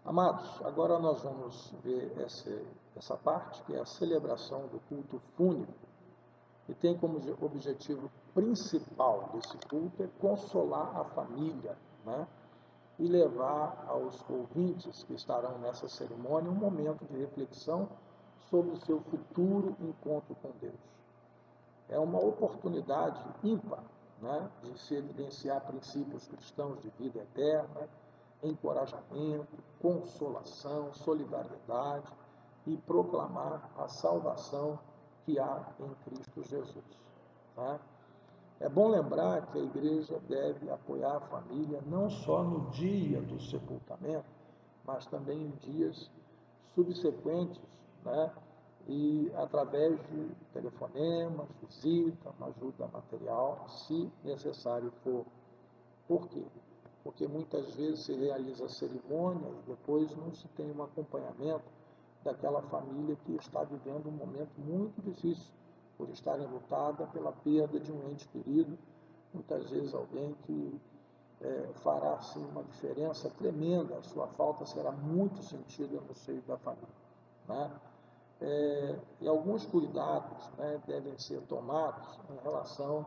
Amados, agora nós vamos ver essa parte, que é a celebração do culto fúnebre, e tem como objetivo principal desse culto é consolar a família, né? E levar aos ouvintes que estarão nessa cerimônia um momento de reflexão sobre o seu futuro encontro com Deus. É uma oportunidade ímpar, né, de se evidenciar princípios cristãos de vida eterna, encorajamento, consolação, solidariedade e proclamar a salvação que há em Cristo Jesus. Tá? É bom lembrar que a igreja deve apoiar a família não só no dia do sepultamento, mas também em dias subsequentes, né? E através de telefonemas, visita, uma ajuda material, se necessário for. Por quê? Porque muitas vezes se realiza a cerimônia e depois não se tem um acompanhamento daquela família que está vivendo um momento muito difícil, por estar enlutada pela perda de um ente querido, muitas vezes alguém que fará assim, uma diferença tremenda, a sua falta será muito sentida no seio da família. Né? E alguns cuidados, né, devem ser tomados em relação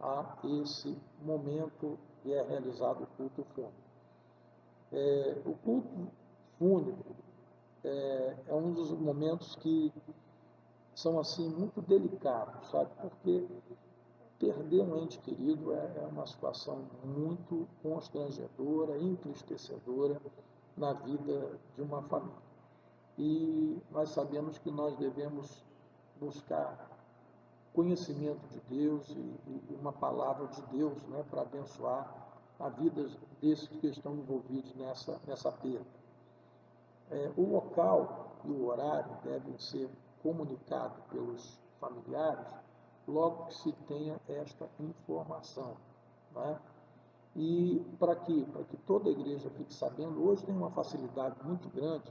a esse momento que é realizado o culto fúnebre. O culto fúnebre é um dos momentos que são assim muito delicados, sabe? Porque perder um ente querido é uma situação muito constrangedora, entristecedora na vida de uma família. E nós sabemos que nós devemos buscar conhecimento de Deus e uma palavra de Deus, né, para abençoar a vida desses que estão envolvidos nessa perda. O local e o horário devem ser comunicados pelos familiares logo que se tenha esta informação. Né? E para quê? Para que toda a igreja fique sabendo. Hoje tem uma facilidade muito grande,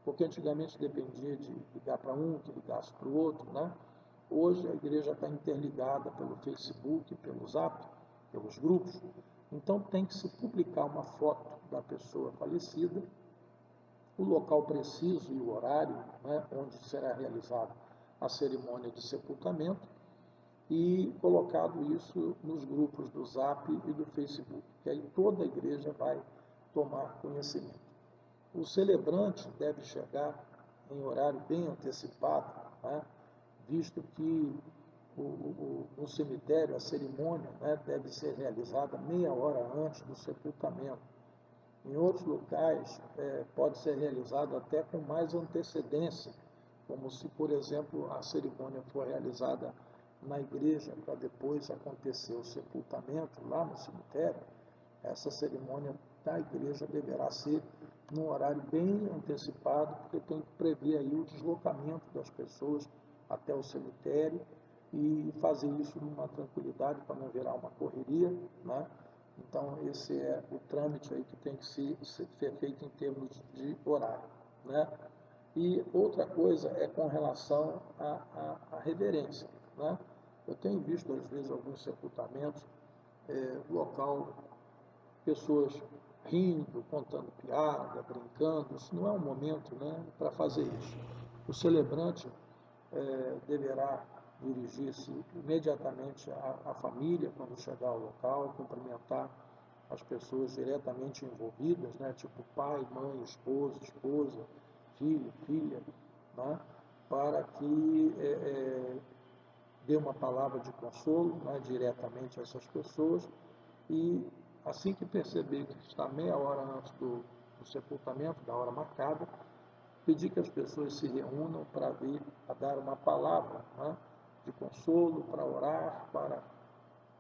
porque antigamente dependia de ligar para um, que ligasse para o outro, né? Hoje a igreja está interligada pelo Facebook, pelo Zap, pelos grupos, então tem que se publicar uma foto da pessoa falecida, o local preciso e o horário, né, onde será realizada a cerimônia de sepultamento, e colocado isso nos grupos do Zap e do Facebook, que aí toda a igreja vai tomar conhecimento. O celebrante deve chegar em horário bem antecipado, né, visto que no cemitério a cerimônia, né, deve ser realizada meia hora antes do sepultamento. Em outros locais, pode ser realizado até com mais antecedência, como se, por exemplo, a cerimônia for realizada na igreja para depois acontecer o sepultamento lá no cemitério. Essa cerimônia da igreja deverá ser num horário bem antecipado, porque tem que prever aí o deslocamento das pessoas até o cemitério e fazer isso numa tranquilidade para não virar uma correria, né? Então, esse é o trâmite aí que tem que ser feito em termos de horário, né? E outra coisa é com relação à reverência, né? Eu tenho visto, às vezes, alguns sepultamentos, local, pessoas rindo, contando piada, brincando. Isso não é um momento, né, para fazer isso. O celebrante deverá dirigir-se imediatamente à família quando chegar ao local, cumprimentar as pessoas diretamente envolvidas, né, tipo pai, mãe, esposa, filho, filha, né, para que dê uma palavra de consolo, né, diretamente a essas pessoas, e assim que perceber que está meia hora antes do sepultamento, da hora marcada, pedir que as pessoas se reúnam para vir a dar uma palavra, né, de consolo, para orar, para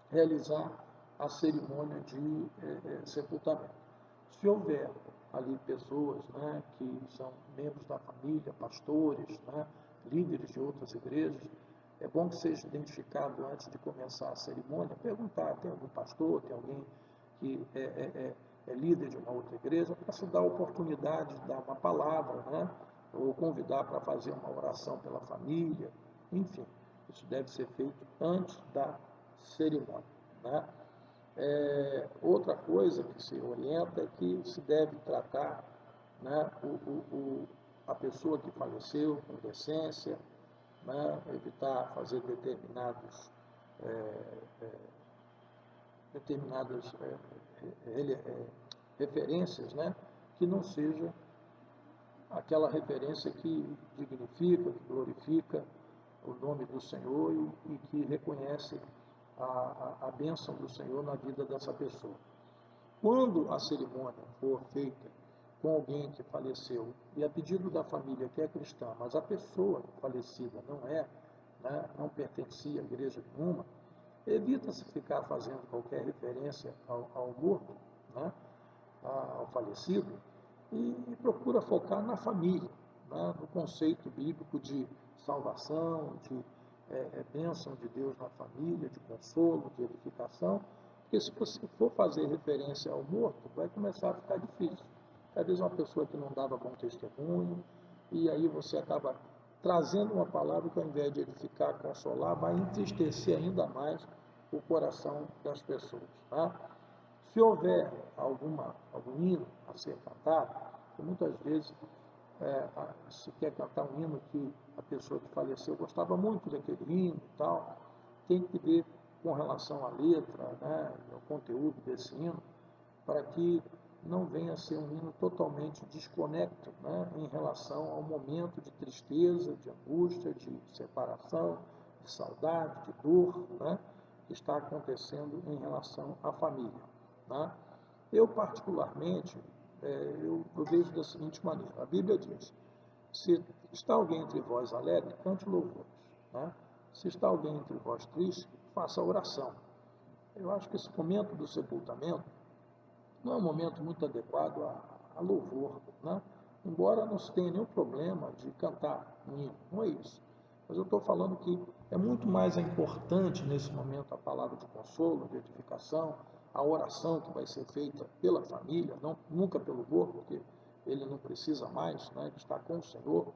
realizar a cerimônia de sepultamento. Se houver ali pessoas, né, que são membros da família, pastores, né, líderes de outras igrejas, é bom que seja identificado antes de começar a cerimônia, perguntar, tem algum pastor, tem alguém que é líder de uma outra igreja, para se dar a oportunidade de dar uma palavra, né, ou convidar para fazer uma oração pela família, enfim, isso deve ser feito antes da cerimônia. Né? Outra coisa que se orienta é que se deve tratar né, a pessoa que faleceu com decência, né, evitar fazer determinadas referências, né, que não seja aquela referência que dignifica, que glorifica o nome do Senhor e que reconhece a bênção do Senhor na vida dessa pessoa. Quando a cerimônia for feita com alguém que faleceu, e a pedido da família que é cristã, mas a pessoa falecida não é, né, não pertencia à igreja nenhuma, evita-se ficar fazendo qualquer referência ao morto, né, ao falecido, e procura focar na família, né, no conceito bíblico de salvação, de bênção de Deus na família, de consolo, de edificação, porque se você for fazer referência ao morto, vai começar a ficar difícil. Às vezes uma pessoa que não dava bom testemunho, e aí você acaba trazendo uma palavra que ao invés de edificar, consolar, vai entristecer ainda mais o coração das pessoas. Tá? Se houver algum hino a ser cantado, porque muitas vezes se quer cantar um hino que a pessoa que faleceu gostava muito daquele hino e tal, tem que ver com relação à letra, né, ao conteúdo desse hino, para que não venha a ser um hino totalmente desconecto, né, em relação ao momento de tristeza, de angústia, de separação, de saudade, de dor, né, que está acontecendo em relação à família. Né? Eu, particularmente, eu vejo da seguinte maneira: a Bíblia diz, se está alguém entre vós alegre, cante louvores. Né? Se está alguém entre vós triste, faça oração. Eu acho que esse momento do sepultamento não é um momento muito adequado a louvor, né? Embora não se tenha nenhum problema de cantar um hino, não é isso. Mas eu estou falando que é muito mais importante nesse momento a palavra de consolo, de edificação, a oração que vai ser feita pela família, nunca pelo morto, porque ele não precisa mais, né, de estar com o Senhor,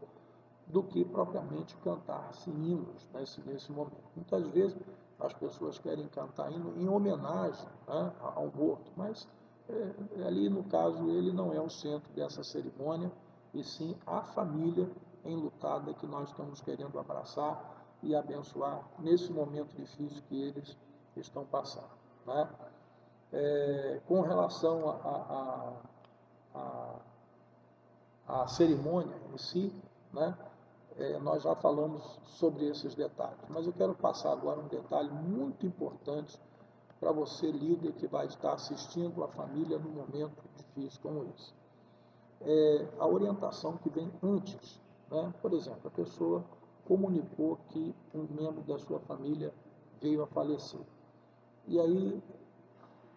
do que propriamente cantar-se hinos nesse momento. Muitas vezes as pessoas querem cantar hino em homenagem, né, ao morto, mas ali no caso ele não é o centro dessa cerimônia, e sim a família enlutada que nós estamos querendo abraçar e abençoar nesse momento difícil que eles estão passando. Né? Com relação à cerimônia em si, né, nós já falamos sobre esses detalhes, mas eu quero passar agora um detalhe muito importante para você, líder, que vai estar assistindo a família num momento difícil como esse. A orientação que vem antes, né? Por exemplo, a pessoa comunicou que um membro da sua família veio a falecer. E aí,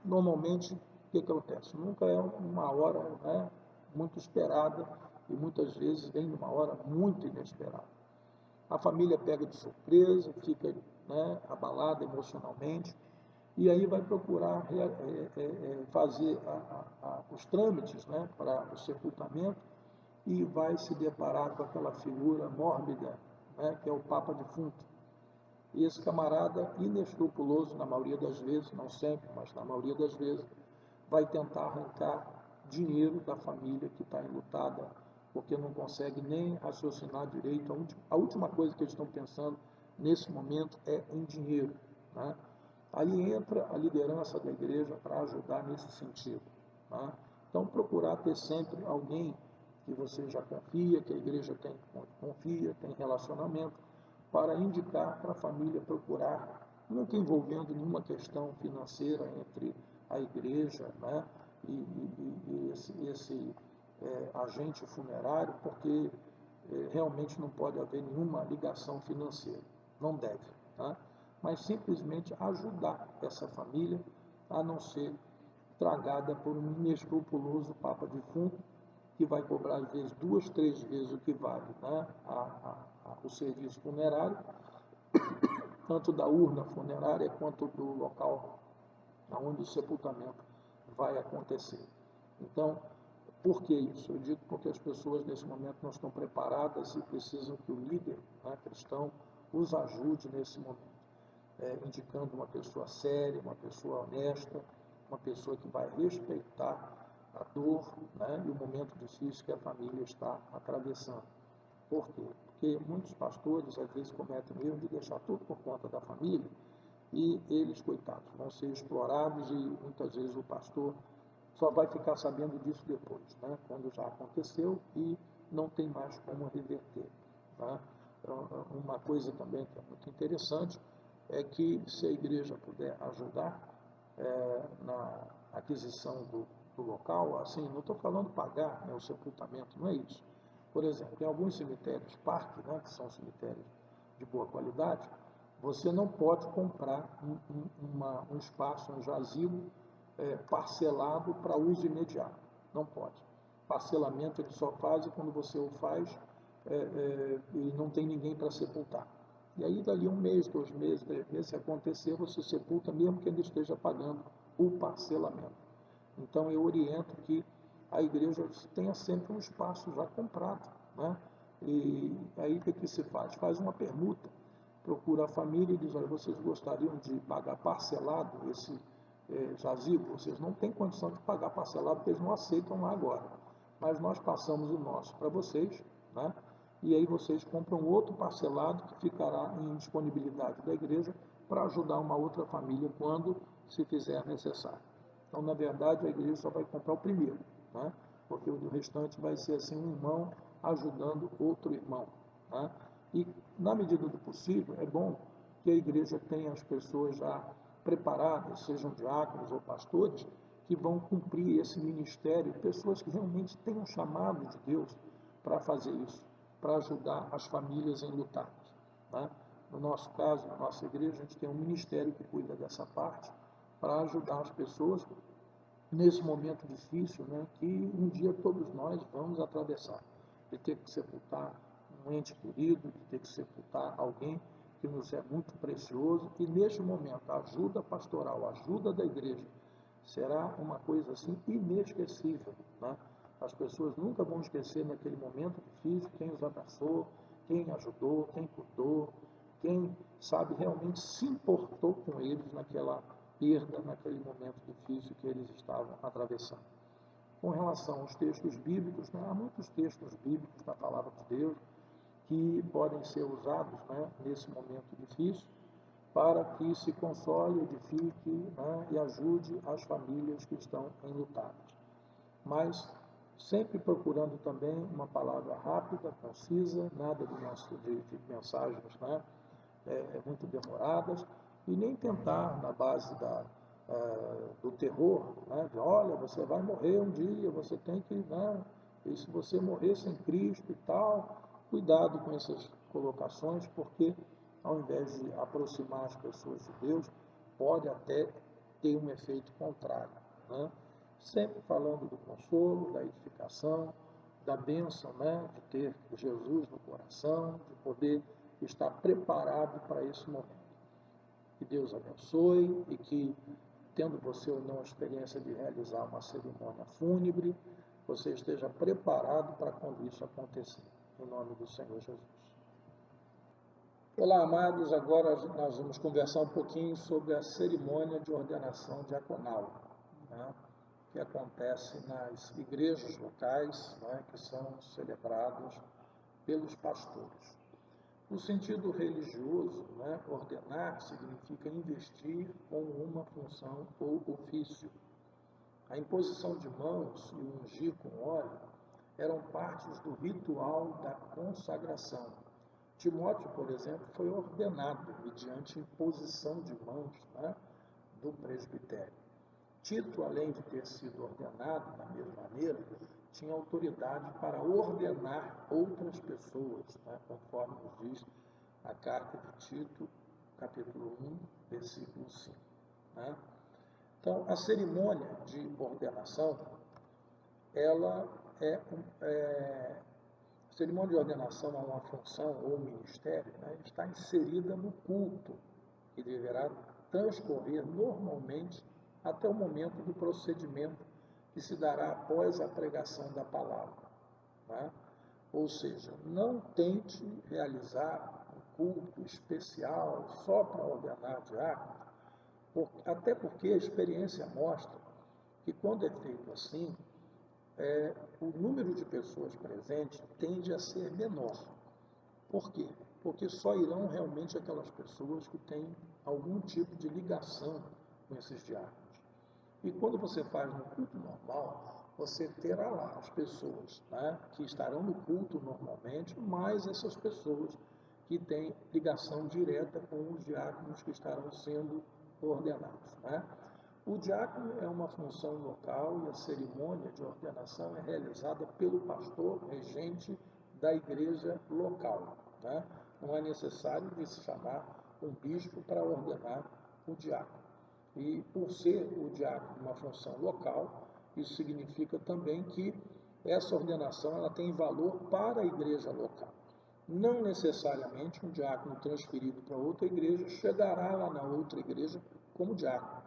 normalmente, o que acontece? Nunca é uma hora, né, muito esperada, e muitas vezes vem numa hora muito inesperada. A família pega de surpresa, fica, né, abalada emocionalmente, e aí vai procurar fazer os trâmites, né, para o sepultamento, e vai se deparar com aquela figura mórbida, né, que é o Papa defunto. E esse camarada, inescrupuloso na maioria das vezes, não sempre, mas na maioria das vezes, vai tentar arrancar dinheiro da família que está enlutada, porque não consegue nem raciocinar direito. A última coisa que eles estão pensando nesse momento é em dinheiro. Né? Aí entra a liderança da igreja para ajudar nesse sentido. Né? Então, procurar ter sempre alguém que você já confia, que a igreja confia, tem relacionamento, para indicar para a família procurar, nunca envolvendo nenhuma questão financeira entre a igreja, né, e esse agente funerário, porque realmente não pode haver nenhuma ligação financeira, não deve, tá? Mas simplesmente ajudar essa família a não ser tragada por um inescrupuloso Papa defunto, que vai cobrar às vezes 2, 3 vezes o que vale, né, o serviço funerário, tanto da urna funerária quanto do local onde o sepultamento vai acontecer. Então, por que isso? Eu digo porque as pessoas nesse momento não estão preparadas e precisam que o líder, né, cristão os ajude nesse momento, indicando uma pessoa séria, uma pessoa honesta, uma pessoa que vai respeitar a dor, né, e o momento difícil que a família está atravessando. Por quê? Porque muitos pastores, às vezes, cometem o erro de deixar tudo por conta da família e eles, coitados, vão ser explorados e muitas vezes o pastor só vai ficar sabendo disso depois, né, quando já aconteceu e não tem mais como reverter. Tá? Então, uma coisa também que é muito interessante é que se a igreja puder ajudar na aquisição do local, assim, não estou falando pagar, né, o sepultamento, não é isso. Por exemplo, em alguns cemitérios parque, né, que são cemitérios de boa qualidade, você não pode comprar um espaço, um jazigo parcelado para uso imediato. Não pode. Parcelamento ele só faz quando você o faz e não tem ninguém para sepultar. E aí, dali 1 mês, 2 meses, 3 meses, se acontecer, você sepulta, mesmo que ainda esteja pagando o parcelamento. Então, eu oriento que a igreja tenha sempre um espaço já comprado, né? E aí, o que se faz? Faz uma permuta, procura a família e diz, olha, vocês gostariam de pagar parcelado esse jazigo? Vocês não têm condição de pagar parcelado, porque eles não aceitam lá agora. Mas nós passamos o nosso para vocês, né? E aí vocês compram outro parcelado que ficará em disponibilidade da igreja para ajudar uma outra família quando se fizer necessário. Então, na verdade, a igreja só vai comprar o primeiro, né? Porque o restante vai ser assim um irmão ajudando outro irmão. Né? E, na medida do possível, é bom que a igreja tenha as pessoas já preparadas, sejam diáconos ou pastores, que vão cumprir esse ministério, pessoas que realmente tenham chamado de Deus para fazer isso, para ajudar as famílias enlutadas. Né? No nosso caso, na nossa igreja, a gente tem um ministério que cuida dessa parte, para ajudar as pessoas nesse momento difícil, né, que um dia todos nós vamos atravessar, de ter que sepultar um ente querido, de ter que sepultar alguém que nos é muito precioso, e neste momento a ajuda pastoral, a ajuda da igreja, será uma coisa assim inesquecível. Né? As pessoas nunca vão esquecer naquele momento difícil quem os abraçou, quem ajudou, quem cuidou, quem, sabe, realmente se importou com eles naquela perda, naquele momento difícil que eles estavam atravessando. Com relação aos textos bíblicos, né, há muitos textos bíblicos da palavra de Deus que podem ser usados, né, nesse momento difícil para que se console, edifique, né, e ajude as famílias que estão enlutadas. Mas sempre procurando também uma palavra rápida, concisa, nada de mensagens, né, muito demoradas, e nem tentar, na base do terror, né, de olha, você vai morrer um dia, você tem que, né, e se você morrer sem Cristo e tal, cuidado com essas colocações, porque ao invés de aproximar as pessoas de Deus, pode até ter um efeito contrário. Né? Sempre falando do consolo, da edificação, da bênção, né, de ter Jesus no coração, de poder estar preparado para esse momento. Que Deus abençoe e que, tendo você ou não a experiência de realizar uma cerimônia fúnebre, você esteja preparado para quando isso acontecer. Em nome do Senhor Jesus. Olá, amados. Agora nós vamos conversar um pouquinho sobre a cerimônia de ordenação diaconal, né, que acontece nas igrejas locais, né, que são celebradas pelos pastores. No sentido religioso, né, ordenar significa investir com uma função ou ofício. A imposição de mãos e o ungir com óleo eram partes do ritual da consagração. Timóteo, por exemplo, foi ordenado mediante imposição de mãos, né, do presbitério. Tito, além de ter sido ordenado da mesma maneira, tinha autoridade para ordenar outras pessoas, né, conforme nos diz a carta de Tito, capítulo 1, versículo 5. Né? Então, a cerimônia de ordenação, ela a cerimônia de ordenação a uma função ou ministério, né, está inserida no culto, que deverá transcorrer normalmente até o momento do procedimento que se dará após a pregação da palavra. Né? Ou seja, não tente realizar um culto especial só para ordenar diáconos, até porque a experiência mostra que quando é feito assim, o número de pessoas presentes tende a ser menor. Por quê? Porque só irão realmente aquelas pessoas que têm algum tipo de ligação com esses diáconos. E quando você faz no culto normal, você terá lá as pessoas, né, que estarão no culto normalmente, mais essas pessoas que têm ligação direta com os diáconos que estarão sendo ordenados, né? O diácono é uma função local e a cerimônia de ordenação é realizada pelo pastor regente da igreja local, né? Não é necessário de se chamar um bispo para ordenar o diácono. E por ser o diácono uma função local, isso significa também que essa ordenação ela tem valor para a igreja local. Não necessariamente um diácono transferido para outra igreja chegará lá na outra igreja como diácono.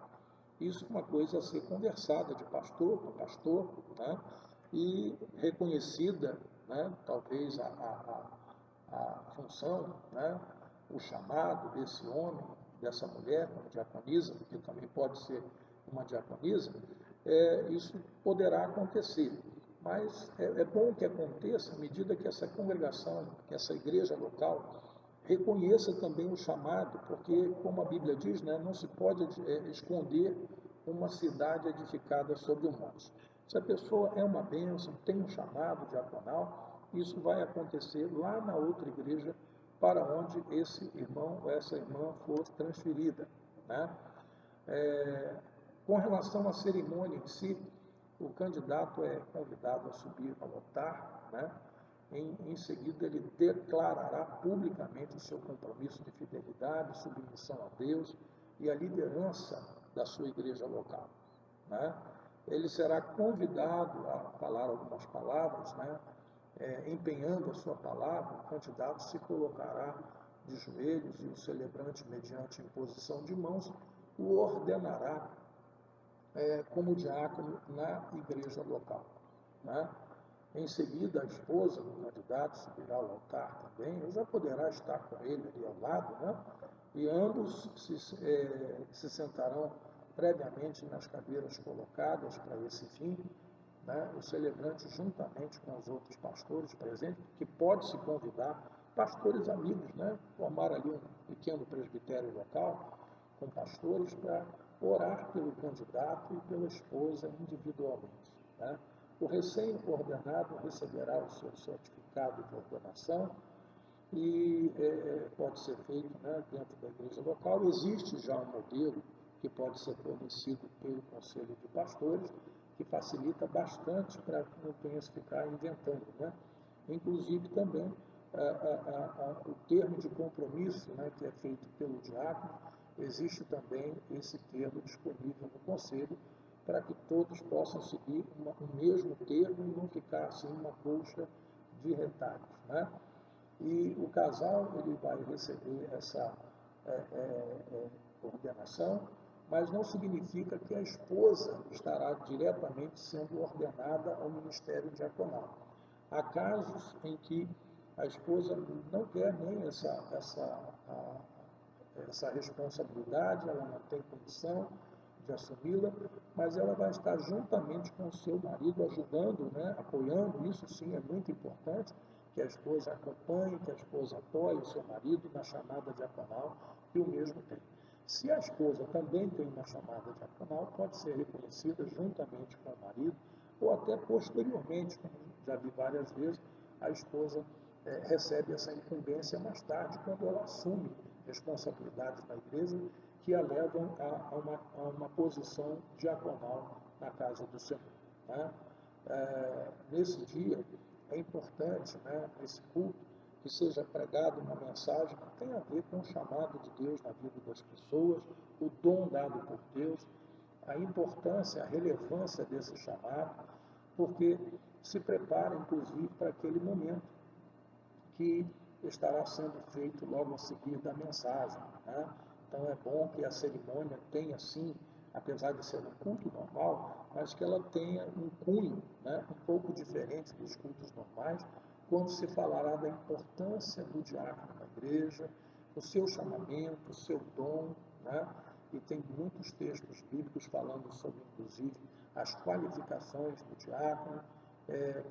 Isso é uma coisa a ser conversada de pastor para pastor, né? E reconhecida, né? Talvez a função, né? O chamado desse homem, dessa mulher, como diaconisa, porque também pode ser uma diaconisa, isso poderá acontecer. Mas é bom que aconteça à medida que essa congregação, que essa igreja local, reconheça também o chamado, porque, como a Bíblia diz, né, não se pode esconder uma cidade edificada sobre um monte. Se a pessoa é uma bênção, tem um chamado diaconal, isso vai acontecer lá na outra igreja para onde esse irmão ou essa irmã for transferida, né? Com relação à cerimônia em si, o candidato é convidado a subir ao altar, né? Em seguida, ele declarará publicamente o seu compromisso de fidelidade, submissão a Deus e a liderança da sua igreja local, né? Ele será convidado a falar algumas palavras, né? Empenhando a sua palavra, o candidato se colocará de joelhos e o celebrante, mediante imposição de mãos, o ordenará como diácono na igreja local, né? Em seguida, a esposa do candidato subirá ao altar também, ou já poderá estar com ele ali ao lado, né? E ambos se sentarão previamente nas cadeiras colocadas para esse fim, né? O celebrante, juntamente com os outros pastores presentes, que pode se convidar, pastores amigos, né? Formar ali um pequeno presbitério local, com pastores, para orar pelo candidato e pela esposa individualmente, né? O recém-ordenado receberá o seu certificado de ordenação e pode ser feito, né, dentro da igreja local. Existe já um modelo que pode ser fornecido pelo Conselho de Pastores, que facilita bastante para que não tenha que ficar inventando, né? Inclusive também o termo de compromisso, né, que é feito pelo diácono, existe também esse termo disponível no Conselho, para que todos possam seguir o mesmo termo e não ficar assim uma colcha de retalhos, né? E o casal ele vai receber essa ordenação, mas não significa que a esposa estará diretamente sendo ordenada ao ministério diaconal. Há casos em que a esposa não quer nem essa responsabilidade, ela não tem condição de assumi-la, mas ela vai estar juntamente com o seu marido ajudando, né, apoiando. Isso sim é muito importante, que a esposa acompanhe, que a esposa apoie o seu marido na chamada diaconal que o mesmo tem. Se a esposa também tem uma chamada diaconal, pode ser reconhecida juntamente com o marido, ou até posteriormente, como já vi várias vezes, a esposa recebe essa incumbência mais tarde, quando ela assume responsabilidades na igreja que a levam a uma posição diaconal na casa do Senhor, né? Nesse dia, é importante, né, nesse culto, que seja pregada uma mensagem que tenha a ver com o chamado de Deus na vida das pessoas, o dom dado por Deus, a importância, a relevância desse chamado, porque se prepara, inclusive, para aquele momento que estará sendo feito logo a seguir da mensagem, né? Então é bom que a cerimônia tenha, sim, apesar de ser um culto normal, mas que ela tenha um cunho, né, um pouco diferente dos cultos normais, quando se falará da importância do diácono na igreja, o seu chamamento, o seu dom, né? E tem muitos textos bíblicos falando sobre, inclusive, as qualificações do diácono,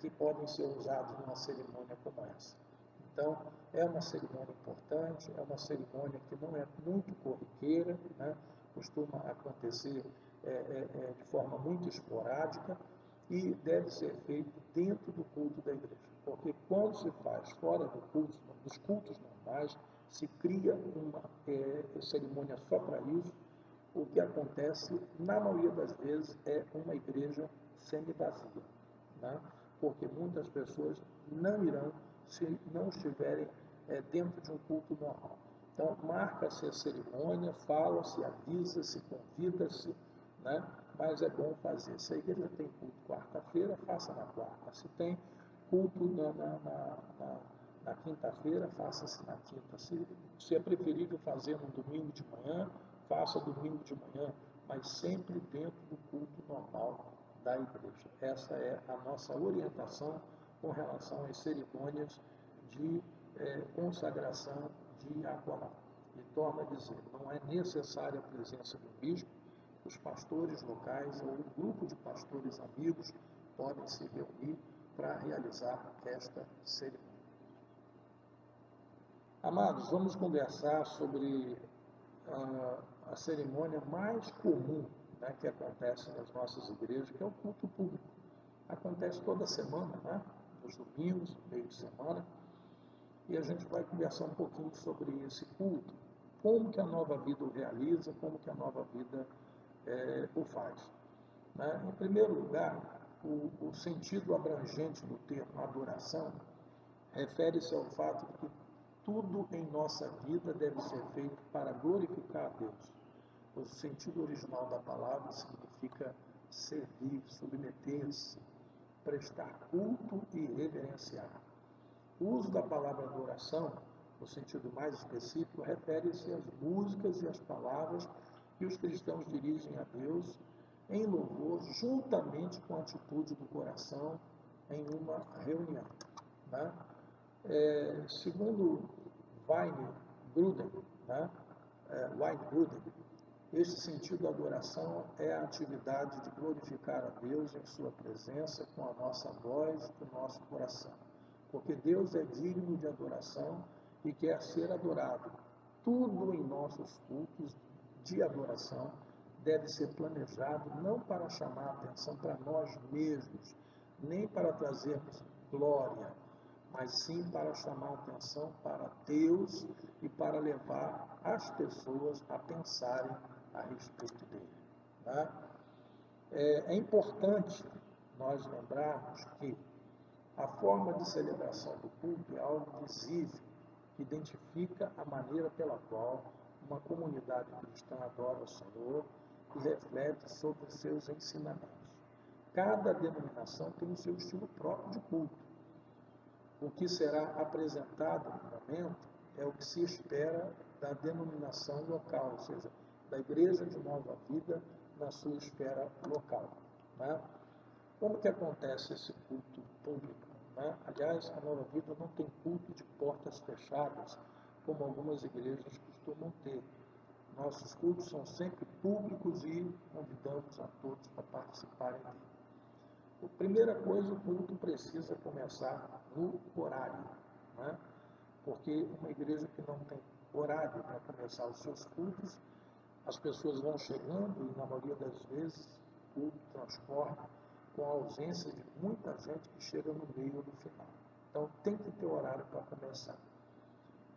que podem ser usados numa cerimônia como essa. Então, é uma cerimônia importante, é uma cerimônia que não é muito corriqueira, né? Costuma acontecer de forma muito esporádica e deve ser feito dentro do culto da igreja. Porque quando se faz fora do culto, dos cultos normais, se cria uma cerimônia só para isso, o que acontece, na maioria das vezes, é uma igreja semi-vazia, né? Porque muitas pessoas não irão se não estiverem dentro de um culto normal. Então, marca-se a cerimônia, fala-se, avisa-se, convida-se, né? Mas é bom fazer. Se a igreja tem culto quarta-feira, faça na quarta. Se tem culto na quinta-feira, faça-se na quinta. Se é preferível fazer no domingo de manhã, faça domingo de manhã, mas sempre dentro do culto normal da igreja. Essa é a nossa orientação com relação às cerimônias de consagração diaconal. E torna a dizer, não é necessária a presença do bispo, os pastores locais ou um grupo de pastores amigos podem se reunir para realizar esta cerimônia. Amados, vamos conversar sobre a cerimônia mais comum, né, que acontece nas nossas igrejas, que é o culto público. Acontece toda semana, né, nos domingos, meio de semana, e a gente vai conversar um pouquinho sobre esse culto, como que a Nova Vida o realiza, como que a Nova Vida o faz. Né? Em primeiro lugar, o sentido abrangente do termo adoração refere-se ao fato de que tudo em nossa vida deve ser feito para glorificar a Deus. O sentido original da palavra significa servir, submeter-se, prestar culto e reverenciar. O uso da palavra adoração, no sentido mais específico, refere-se às músicas e às palavras que os cristãos dirigem a Deus em louvor, juntamente com a atitude do coração em uma reunião. Né? Segundo Weingruden, né? Este sentido da adoração é a atividade de glorificar a Deus em sua presença com a nossa voz e o nosso coração. Porque Deus é digno de adoração e quer ser adorado. Tudo em nossos cultos de adoração deve ser planejado não para chamar a atenção para nós mesmos, nem para trazermos glória, mas sim para chamar a atenção para Deus e para levar as pessoas a pensarem a respeito dele. Né? É importante nós lembrarmos que a forma de celebração do culto é algo visível, que identifica a maneira pela qual uma comunidade cristã adora o Senhor e reflete sobre os seus ensinamentos. Cada denominação tem o seu estilo próprio de culto. O que será apresentado no momento é o que se espera da denominação local, ou seja, da Igreja de Nova Vida na sua esfera local. Né? Como que acontece esse culto público? Né? Aliás, a Nova Vida não tem culto de portas fechadas, como algumas igrejas costumam ter. Nossos cultos são sempre públicos e convidamos a todos para participarem dele. A primeira coisa, o culto precisa começar no horário, né? Porque uma igreja que não tem horário para começar os seus cultos, as pessoas vão chegando e, na maioria das vezes, o culto transcorre com a ausência de muita gente que chega no meio ou no final. Então, tem que ter horário para começar.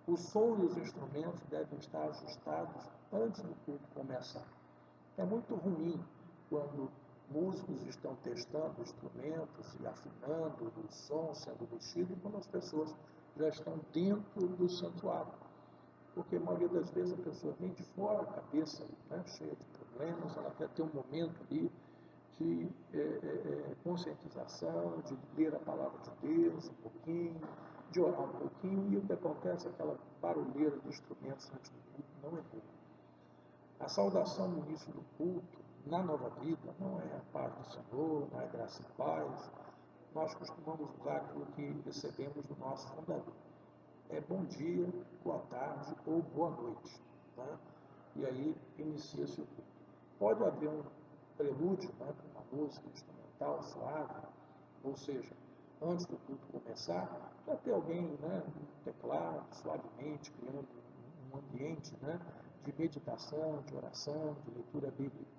O som e os instrumentos devem estar ajustados antes do culto começar. É muito ruim quando músicos estão testando instrumentos e afinando o som, sendo mexido, quando as pessoas já estão dentro do santuário. Porque a maioria das vezes a pessoa vem de fora, a cabeça, né, cheia de problemas, ela quer ter um momento ali de conscientização, de ler a palavra de Deus um pouquinho, de orar um pouquinho, e o que acontece, aquela barulheira de instrumentos antes do culto não é boa. A saudação no início do culto, na Nova Vida, não é a paz do Senhor, não é graça e paz. Nós costumamos usar aquilo que recebemos do nosso fundador. É bom dia, boa tarde ou boa noite. Né? E aí inicia-se o culto. Pode haver um prelúdio, né, com uma música instrumental suave, ou seja, antes do culto começar, já ter alguém, né, no teclado, suavemente, criando um ambiente, né, de meditação, de oração, de leitura bíblica.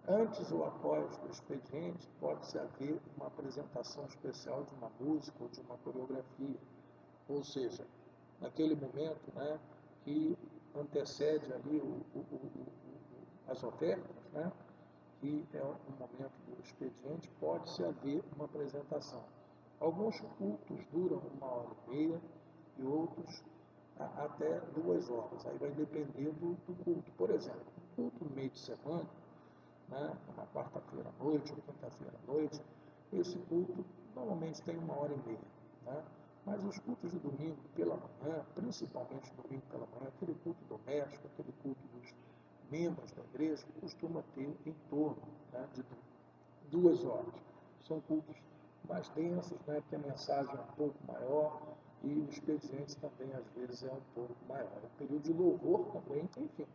Antes ou após o expediente, pode-se haver uma apresentação especial de uma música ou de uma coreografia, ou seja, naquele momento, né, que antecede ali as ofertas, né, que é um momento do expediente, pode-se haver uma apresentação. Alguns cultos duram 1h30 e outros até 2 horas. Aí vai depender do culto. Por exemplo, o culto no meio de semana, né, na quarta-feira à noite ou quinta-feira à noite, esse culto normalmente tem 1h30. Né? Mas os cultos de domingo pela manhã, principalmente domingo pela manhã, aquele culto doméstico, aquele culto dos membros da igreja, costuma ter em torno, né, de 2 horas. São cultos mais densos, né, porque a mensagem é um pouco maior e o expediente também, às vezes, é um pouco maior. O período de louvor também, enfim,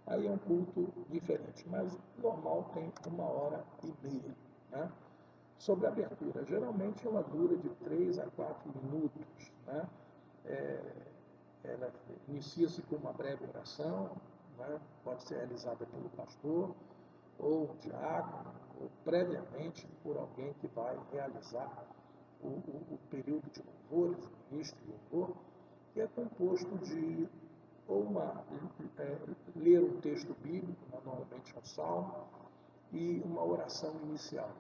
aí é um culto diferente, mas normal tem 1h30. Né? Sobre a abertura, geralmente ela dura de 3 a 4 minutos. Né? Ela inicia-se com uma breve oração, né? Pode ser realizada pelo pastor ou o diácono, ou previamente por alguém que vai realizar o período de louvores, o ministro de louvor, que é composto de ler um texto bíblico, normalmente um salmo, e uma oração inicial.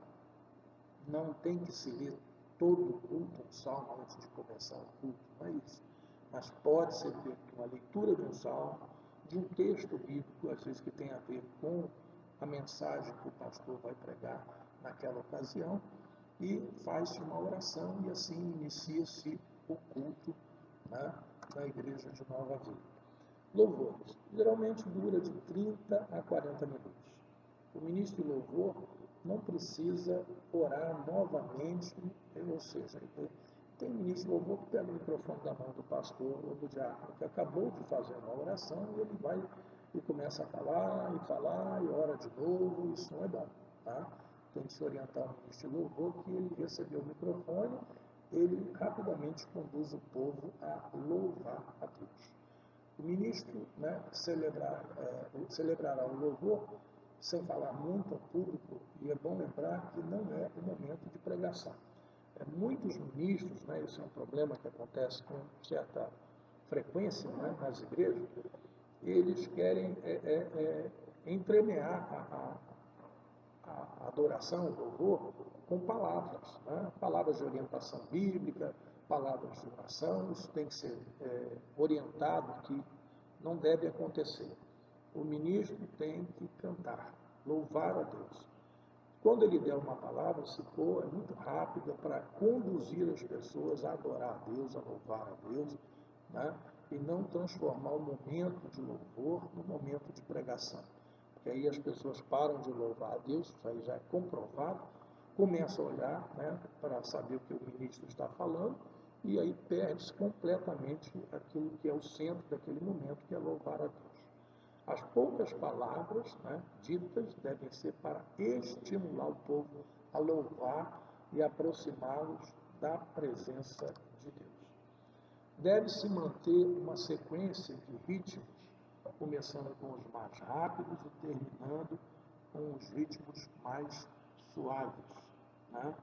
Não tem que se ler todo o culto, um salmo, antes de começar o culto, não é isso. Mas pode ser feita uma leitura de um salmo, de um texto bíblico, às vezes que tem a ver com a mensagem que o pastor vai pregar naquela ocasião, e faz-se uma oração e assim inicia-se o culto, né, na igreja de Nova Vida. Louvores. Geralmente dura de 30 a 40 minutos. O ministro de louvor não precisa orar novamente, ou seja, tem ministro de louvor que pega o microfone da mão do pastor ou do diácono que acabou de fazer uma oração e ele vai e começa a falar e ora de novo. Isso não é bom, tá? Tem que se orientar o ministro de louvor que ele recebeu o microfone, ele rapidamente conduz o povo a louvar a Deus. O ministro, né, celebrará o louvor sem falar muito ao público, e é bom lembrar que não é o momento de pregação. Muitos ministros, né, isso é um problema que acontece com certa frequência, né, nas igrejas, eles querem entremear a adoração, o louvor, com palavras, né, palavras de orientação bíblica, palavras de oração. Isso tem que ser orientado que não deve acontecer. O ministro tem que cantar, louvar a Deus. Quando ele der uma palavra, se for, é muito rápida para conduzir as pessoas a adorar a Deus, a louvar a Deus, né? E não transformar o momento de louvor no momento de pregação. Porque aí as pessoas param de louvar a Deus, isso aí já é comprovado, começam a olhar, né, para saber o que o ministro está falando, e aí perde-se completamente aquilo que é o centro daquele momento, que é louvar a Deus. As poucas palavras, né, ditas devem ser para estimular o povo a louvar e aproximá-los da presença de Deus. Deve-se manter uma sequência de ritmos, começando com os mais rápidos e terminando com os ritmos mais suaves. Né?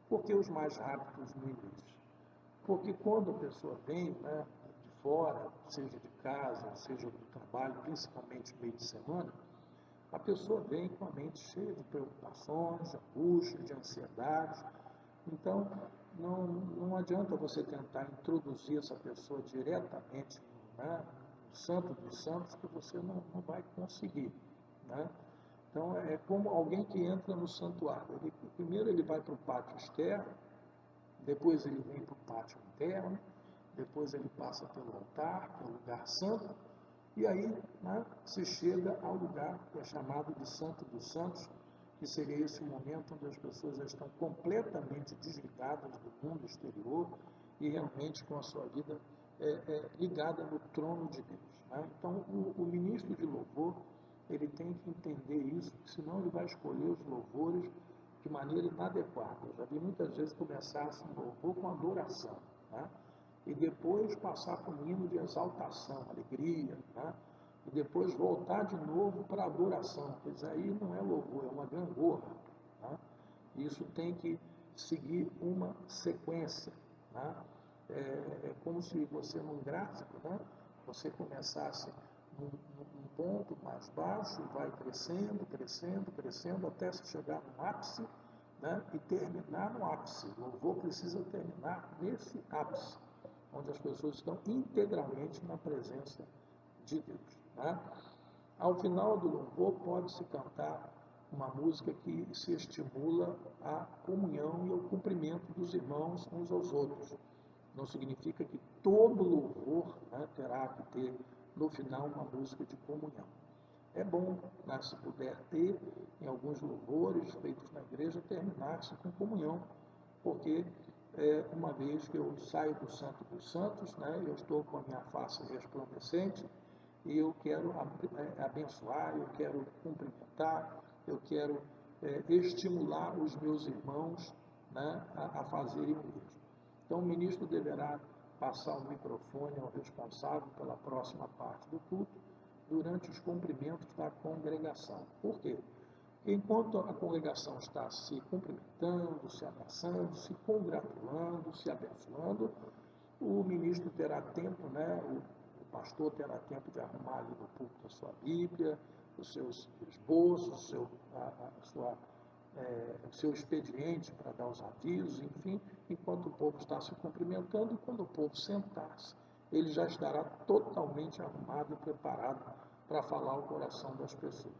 Por que os mais rápidos no início? Porque quando a pessoa vem, né, de fora, seja de casa, seja do trabalho, principalmente meio de semana, a pessoa vem com a mente cheia de preocupações, de angústia, de ansiedade. Então, não adianta você tentar introduzir essa pessoa diretamente, né, no Santo dos Santos, que você não vai conseguir. Né? Então, é como alguém que entra no santuário. Primeiro ele vai para o pátio externo, depois ele vem para o pátio interno, depois ele passa pelo altar, que é o lugar santo, e aí, né, se chega ao lugar que é chamado de Santo dos Santos, que seria esse momento onde as pessoas estão completamente desligadas do mundo exterior e realmente com a sua vida ligada no trono de Deus. Né? Então, o ministro de louvor, ele tem que entender isso, senão ele vai escolher os louvores de maneira inadequada. Eu já vi muitas vezes começar assim, louvor com adoração, né? E depois passar para um hino de exaltação, alegria, né? E depois voltar de novo para a adoração, pois aí não é louvor, é uma gangorra, né? Isso tem que seguir uma sequência, né? É como se você, num gráfico, né? Você começasse num ponto mais baixo e vai crescendo, crescendo, crescendo, até se chegar no ápice, né? E terminar no ápice. O louvor precisa terminar nesse ápice, onde as pessoas estão integralmente na presença de Deus, né? Ao final do louvor pode-se cantar uma música que se estimula a comunhão e ao cumprimento dos irmãos uns aos outros. Não significa que todo louvor, né, terá que ter no final uma música de comunhão. É bom, né, se puder ter, em alguns louvores feitos na igreja, terminar-se com comunhão, porque uma vez que eu saio do Santo dos Santos, né, eu estou com a minha face resplandecente e eu quero abençoar, eu quero cumprimentar, eu quero estimular os meus irmãos, né, a fazerem o mesmo. Então, o ministro deverá passar o microfone ao responsável pela próxima parte do culto durante os cumprimentos da congregação. Por quê? Porque enquanto a congregação está se cumprimentando, se abraçando, se congratulando, se abençoando, o ministro terá tempo, né, o pastor terá tempo de arrumar ali no púlpito a sua Bíblia, os seus esboços, o seu expediente para dar os avisos, enfim, enquanto o povo está se cumprimentando, e quando o povo sentar-se, ele já estará totalmente arrumado e preparado para falar ao coração das pessoas.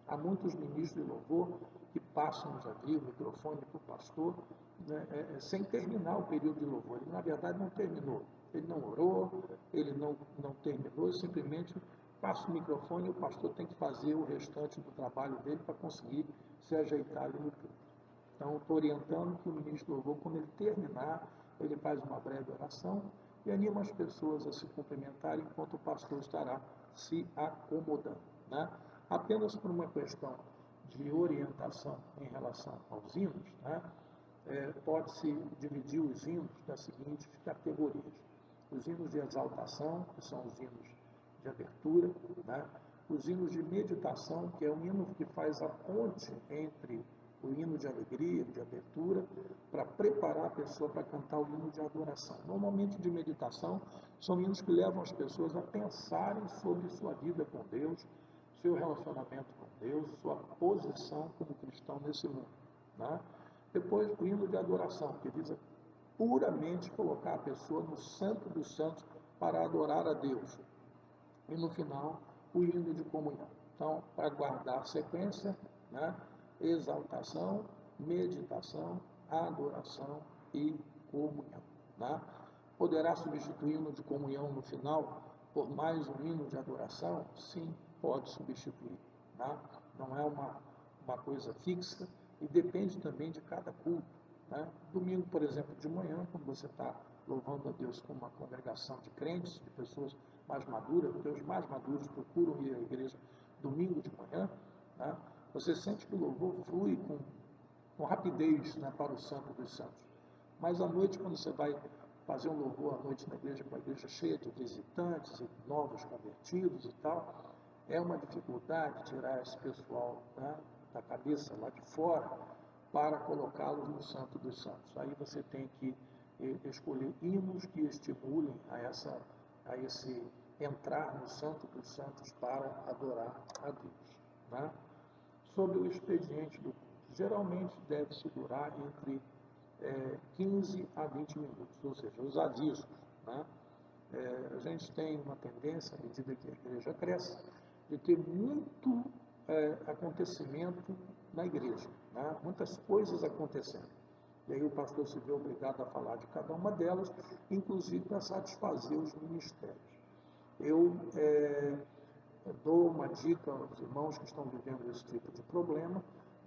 Há muitos ministros de louvor que passam, já vi, o microfone para o pastor, né, sem terminar o período de louvor. Ele, na verdade, não terminou. Ele não orou, ele não terminou, simplesmente passa o microfone e o pastor tem que fazer o restante do trabalho dele para conseguir se ajeitar ali no culto. Então, estou orientando que o ministro do louvor, quando ele terminar, ele faz uma breve oração e anima as pessoas a se cumprimentarem enquanto o pastor estará se acomodando, né? Apenas por uma questão de orientação em relação aos hinos, né? Pode-se dividir os hinos das seguintes categorias. Os hinos de exaltação, que são os hinos de abertura, né? Os hinos de meditação, que é um hino que faz a ponte entre o hino de alegria, de abertura, para preparar a pessoa para cantar o hino de adoração. Normalmente, de meditação, são hinos que levam as pessoas a pensarem sobre sua vida com Deus, seu relacionamento com Deus, sua posição como cristão nesse mundo, né? Depois, o hino de adoração, que visa puramente colocar a pessoa no santo dos santos para adorar a Deus. E no final, o hino de comunhão. Então, para guardar a sequência, né? Exaltação, meditação, adoração e comunhão, né? Poderá substituir o hino de comunhão no final por mais um hino de adoração? Sim, pode substituir, né? Não é uma coisa fixa e depende também de cada culto, né? Domingo, por exemplo, de manhã, quando você está louvando a Deus com uma congregação de crentes, de pessoas mais maduras, porque os mais maduros procuram ir à igreja domingo de manhã, né? Você sente que o louvor flui com rapidez, né, para o Santo dos Santos. Mas à noite, quando você vai fazer um louvor à noite na igreja, com a igreja cheia de visitantes e novos convertidos e tal, é uma dificuldade tirar esse pessoal, né, da cabeça lá de fora para colocá-los no Santo dos Santos. Aí você tem que escolher hinos que estimulem a esse entrar no Santo dos Santos para adorar a Deus, né? Sobre o expediente do culto. Geralmente deve-se durar entre 15 a 20 minutos, ou seja, os avisos, né? A gente tem uma tendência, à medida que a igreja cresce, de ter muito acontecimento na igreja, né? Muitas coisas acontecendo. E aí o pastor se vê obrigado a falar de cada uma delas, inclusive para satisfazer os ministérios. Eu dou uma dica aos irmãos que estão vivendo esse tipo de problema,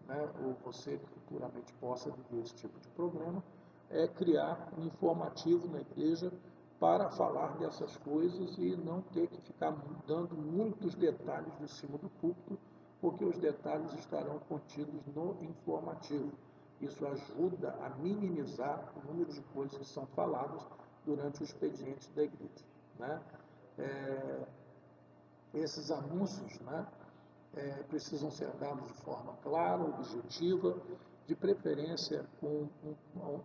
né, ou você que futuramente possa viver esse tipo de problema, é criar um informativo na igreja para falar dessas coisas e não ter que ficar dando muitos detalhes de cima do púlpito, porque os detalhes estarão contidos no informativo. Isso ajuda a minimizar o número de coisas que são faladas durante o expediente da igreja, né? Esses anúncios, né, precisam ser dados de forma clara, objetiva, de preferência com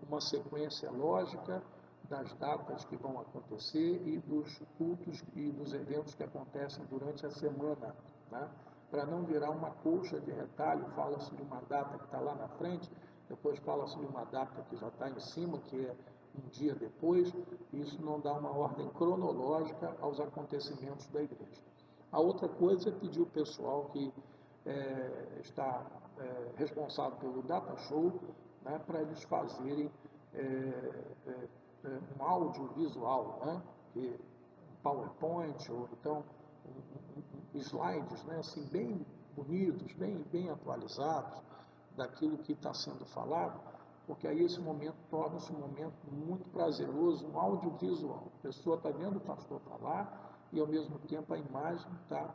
uma sequência lógica das datas que vão acontecer e dos cultos e dos eventos que acontecem durante a semana, né? Para não virar uma colcha de retalho, fala-se de uma data que está lá na frente, depois fala-se de uma data que já está em cima, que é um dia depois, e isso não dá uma ordem cronológica aos acontecimentos da igreja. A outra coisa é pedir o pessoal que está responsável pelo data show, né, para eles fazerem um audiovisual, né, um PowerPoint ou então slides, né, assim, bem bonitos, bem atualizados daquilo que está sendo falado, porque aí esse momento torna-se um momento muito prazeroso, um audiovisual. A pessoa está vendo o pastor falar e, ao mesmo tempo, a imagem está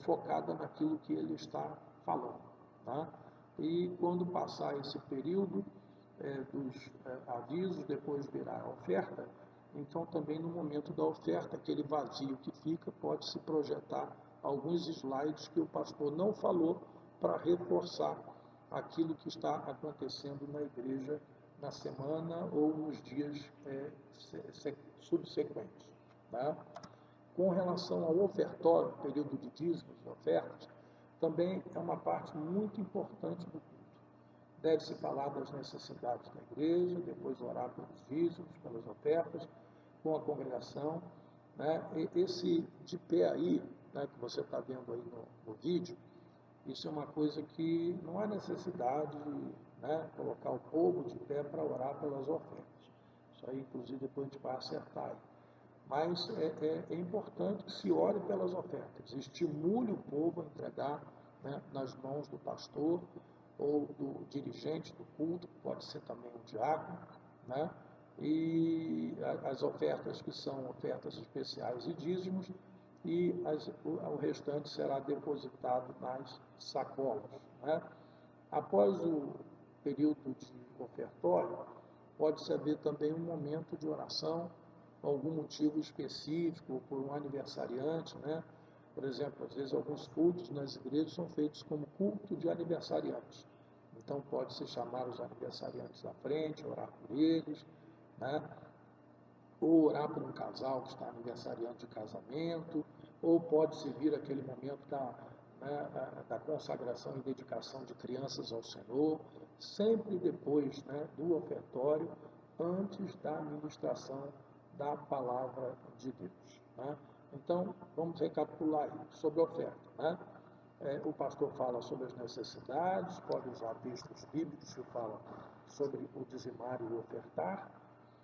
focada naquilo que ele está falando. Tá? E quando passar esse período dos avisos, depois virá a oferta, então também no momento da oferta, aquele vazio que fica, pode se projetar alguns slides que o pastor não falou para reforçar aquilo que está acontecendo na igreja na semana ou nos dias subsequentes. Tá? Com relação ao ofertório, período de dízimos e ofertas, também é uma parte muito importante do culto. Deve-se falar das necessidades da igreja, depois orar pelos dízimos, pelas ofertas, com a congregação. Né? E esse de pé aí, né, que você está vendo aí no vídeo, isso é uma coisa que não há necessidade de, né, colocar o povo de pé para orar pelas ofertas. Isso aí, inclusive, depois a gente vai acertar aí. Mas é importante que se ore pelas ofertas, estimule o povo a entregar, né, nas mãos do pastor ou do dirigente do culto, pode ser também um diácono, né, e as ofertas que são ofertas especiais e dízimos, e o restante será depositado nas sacolas. Né? Após o período de ofertório, pode-se haver também um momento de oração, algum motivo específico, por um aniversariante, né? Por exemplo, às vezes alguns cultos nas igrejas são feitos como culto de aniversariantes. Então pode-se chamar os aniversariantes à frente, orar por eles, né? Ou orar por um casal que está aniversariando de casamento, ou pode-se vir aquele momento da consagração e dedicação de crianças ao Senhor, sempre depois, né, do ofertório, antes da ministração da palavra de Deus. Né? Então, vamos recapitular aí sobre a oferta. Né? O pastor fala sobre as necessidades, pode usar textos bíblicos que falam sobre o dizimar e o ofertar,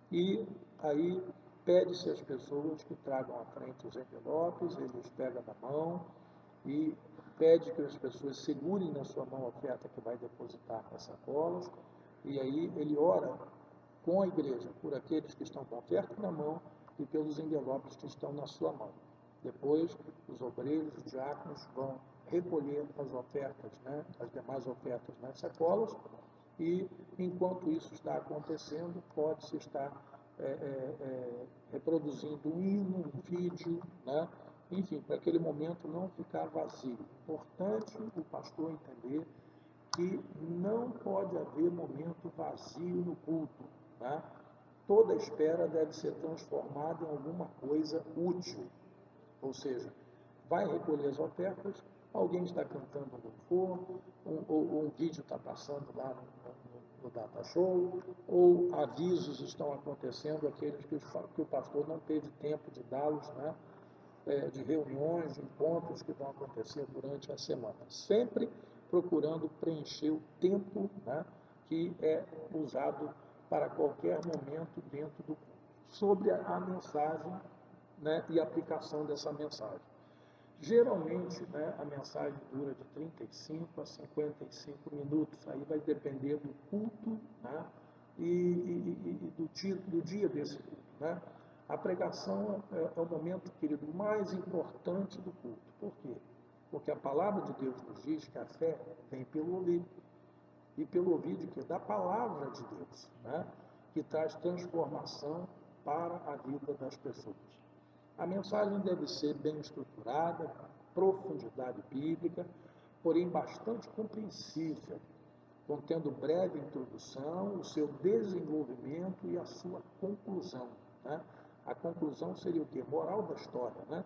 e aí pede-se às pessoas que tragam à frente os envelopes, eles pegam na mão e pede que as pessoas segurem na sua mão a oferta que vai depositar nas sacolas, e aí ele ora com a igreja, por aqueles que estão com a oferta na mão e pelos envelopes que estão na sua mão. Depois, os obreiros, os diáconos vão recolher as ofertas, né, as demais ofertas nas sacolas, e enquanto isso está acontecendo, pode-se estar reproduzindo um hino, um vídeo, né? Enfim, para aquele momento não ficar vazio. Importante o pastor entender que não pode haver momento vazio no culto. Né? Toda espera deve ser transformada em alguma coisa útil. Ou seja, vai recolher as ofertas, alguém está cantando um louvor, ou um vídeo está passando lá no data show, ou avisos estão acontecendo, aqueles que o pastor não teve tempo de dá-los, né? De reuniões, de encontros que vão acontecer durante a semana. Sempre procurando preencher o tempo, né, que é usado para qualquer momento dentro do culto. Sobre a mensagem, né, e a aplicação dessa mensagem. Geralmente, né, a mensagem dura de 35 a 55 minutos, aí vai depender do culto, né, e do dia desse culto. Né? A pregação é o momento, querido, mais importante do culto. Por quê? Porque a palavra de Deus nos diz que a fé vem pelo ouvir. e pelo ouvir de quê? Da palavra de Deus, né? Que traz transformação para a vida das pessoas. A mensagem deve ser bem estruturada, com profundidade bíblica, porém bastante compreensível, contendo breve introdução, o seu desenvolvimento e a sua conclusão, né? A conclusão seria o quê? Moral da história, né?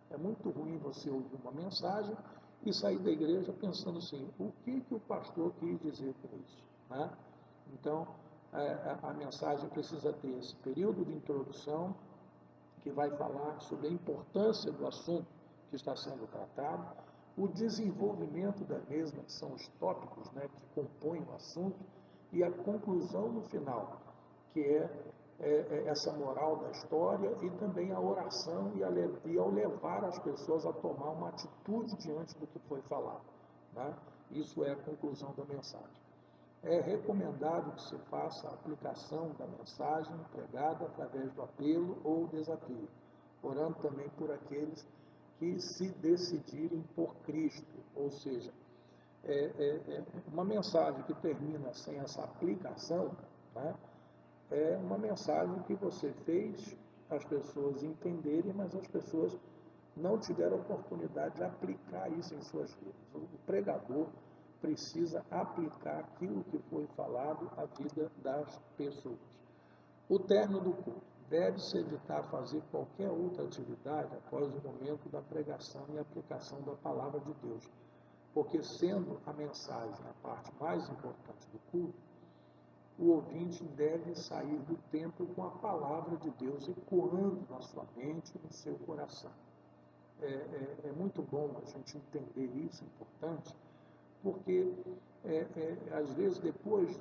É muito ruim você ouvir uma mensagem e sair da igreja pensando assim, o que o pastor quis dizer com isso, né? Então, a mensagem precisa ter esse período de introdução, que vai falar sobre a importância do assunto que está sendo tratado, o desenvolvimento da mesma, que são os tópicos, né, que compõem o assunto, e a conclusão no final, que é essa moral da história e também a oração e ao levar as pessoas a tomar uma atitude diante do que foi falado, né? Isso é a conclusão da mensagem. É recomendado que se faça a aplicação da mensagem pregada através do apelo ou desafio, orando também por aqueles que se decidirem por Cristo, ou seja, uma mensagem que termina sem essa aplicação, né, é uma mensagem que você fez as pessoas entenderem, mas as pessoas não tiveram oportunidade de aplicar isso em suas vidas. O pregador precisa aplicar aquilo que foi falado à vida das pessoas. O término do culto. Deve-se evitar fazer qualquer outra atividade após o momento da pregação e aplicação da palavra de Deus, porque sendo a mensagem a parte mais importante do culto, o ouvinte deve sair do templo com a palavra de Deus ecoando na sua mente e no seu coração. É muito bom a gente entender isso, é importante, porque às vezes depois,